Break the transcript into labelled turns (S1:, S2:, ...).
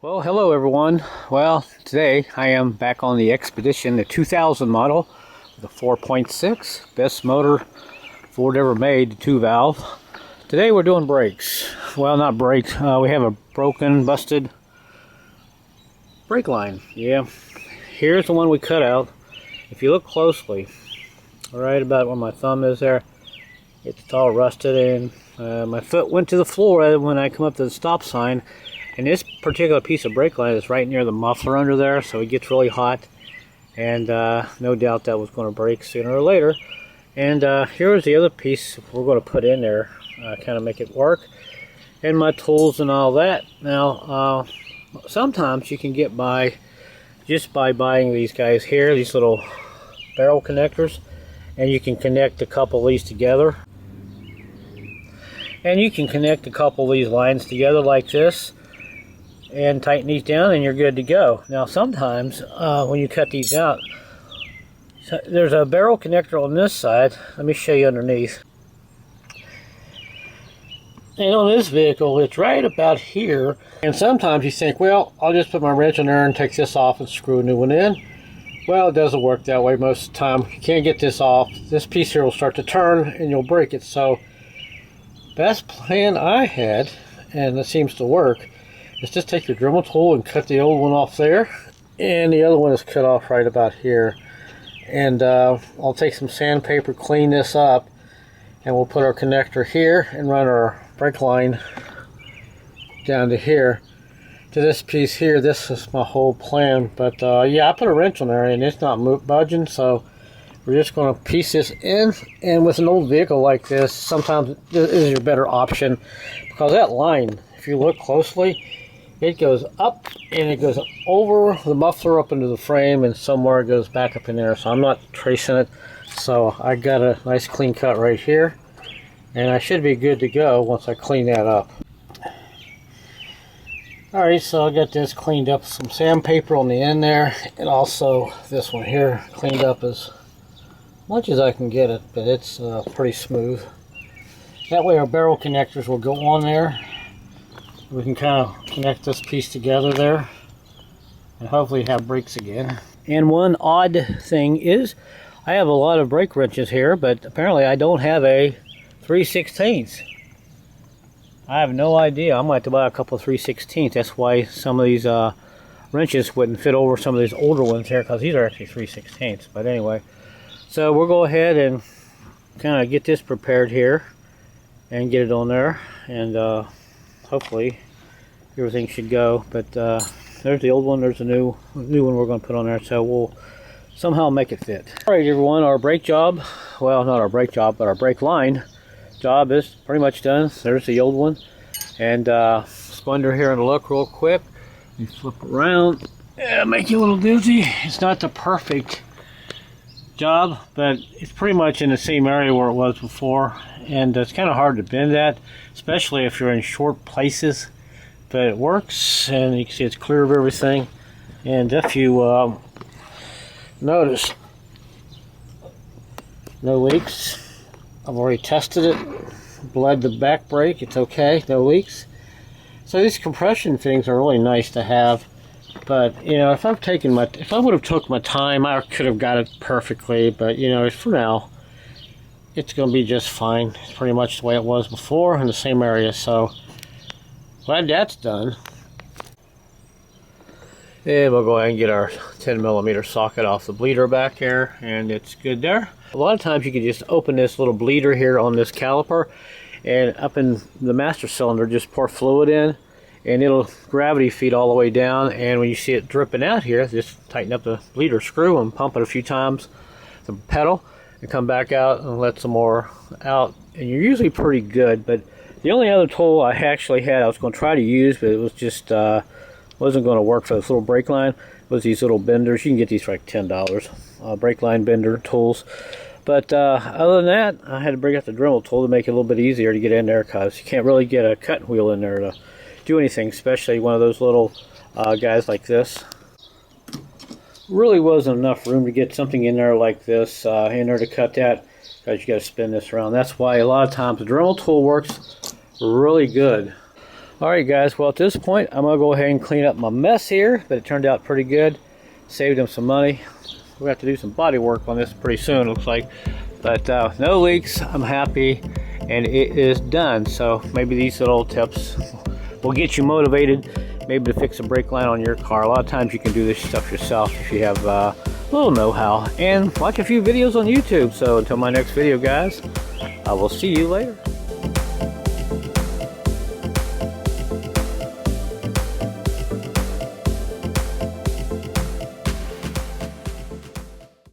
S1: Well, hello everyone. Well, today I am back on the Expedition, the 2000 model, the 4.6, best motor Ford ever made, the 2-valve. Today we're doing brakes. Well, not brakes. We have a broken, busted brake line. Yeah, here's the one we cut out. If you look closely, right about where my thumb is there, it's all rusted, and my foot went to the floor when I come up to the stop sign. And this particular piece of brake line is right near the muffler under there, so it gets really hot. And no doubt that was going to break sooner or later. And here's the other piece we're going to put in there, kind of make it work. And my tools and all that. Now, sometimes you can get by just by buying these guys here, these little barrel connectors. And you can connect a couple of these together. And you can connect a couple of these lines together like this. And tighten these down and you're good to go. Now sometimes when you cut these out, there's a barrel connector on this side. Let me show you underneath. And on this vehicle it's right about here, and sometimes you think, well, I'll just put my wrench in there and take this off and screw a new one in. Well, it doesn't work that way most of the time. You can't get this off. This piece here will start to turn and you'll break it. So best plan I had, and it seems to work, is just take your Dremel tool and cut the old one off there, and the other one is cut off right about here. And I'll take some sandpaper, clean this up, and we'll put our connector here and run our brake line down to here, to this piece here. This is my whole plan, but yeah, I put a wrench on there and it's not budging, so we're just going to piece this in. And with an old vehicle like this, sometimes this is your better option, because that line, if you look closely, it goes up and it goes over the muffler up into the frame, and somewhere it goes back up in there. So I'm not tracing it. So I got a nice clean cut right here, and I should be good to go once I clean that up. Alright, so I got this cleaned up, some sandpaper on the end there, and also this one here cleaned up as much as I can get it, but it's pretty smooth. That way our barrel connectors will go on there. We can kind of connect this piece together there and hopefully have brakes again. And one odd thing is, I have a lot of brake wrenches here, but apparently I don't have a 3/16. I have no idea. I might have to buy a couple of 3/16. That's why some of these wrenches wouldn't fit over some of these older ones here, because these are actually 3/16. But anyway, so we'll go ahead and kind of get this prepared here and get it on there, and hopefully everything should go. But there's the old one, there's a new one we're going to put on there, so we'll somehow make it fit. Alright everyone, our brake job, well, not our brake job, but our brake line job is pretty much done. There's the old one. And let's go under here and look real quick. You flip around, make you a little doozy. It's not the perfect job, but it's pretty much in the same area where it was before, and it's kind of hard to bend that, especially if you're in short places, but it works. And you can see it's clear of everything. And if you notice, no leaks. I've already tested it, bled the back brake, it's okay, no leaks. So these compression things are really nice to have. But you know, if I would have took my time, I could have got it perfectly. But you know, for now, it's going to be just fine. It's pretty much the way it was before in the same area. So glad that's done. And we'll go ahead and get our 10mm socket off the bleeder back here, and it's good there. A lot of times you can just open this little bleeder here on this caliper, and up in the master cylinder just pour fluid in, and it'll gravity feed all the way down. And when you see it dripping out here, just tighten up the bleeder screw and pump it a few times, the pedal, and come back out and let some more out, and you're usually pretty good. But the only other tool I actually had I was going to try to use, but it was just wasn't going to work for this little brake line, was these little benders. You can get these for like $10, brake line bender tools. But other than that, I had to bring out the Dremel tool to make it a little bit easier to get in there, because you can't really get a cut wheel in there to do anything, especially one of those little guys like this. Really wasn't enough room to get something in there like this in there to cut that, because you got to spin this around. That's why a lot of times the Dremel tool works really good. Alright guys, well at this point I'm going to go ahead and clean up my mess here, but it turned out pretty good. Saved them some money. We're going to have to do some body work on this pretty soon, looks like. But no leaks, I'm happy, and it is done. So maybe these little tips will get you motivated, maybe to fix a brake line on your car. A lot of times you can do this stuff yourself if you have a little know-how. And watch a few videos on YouTube. So until my next video guys, I will see you later.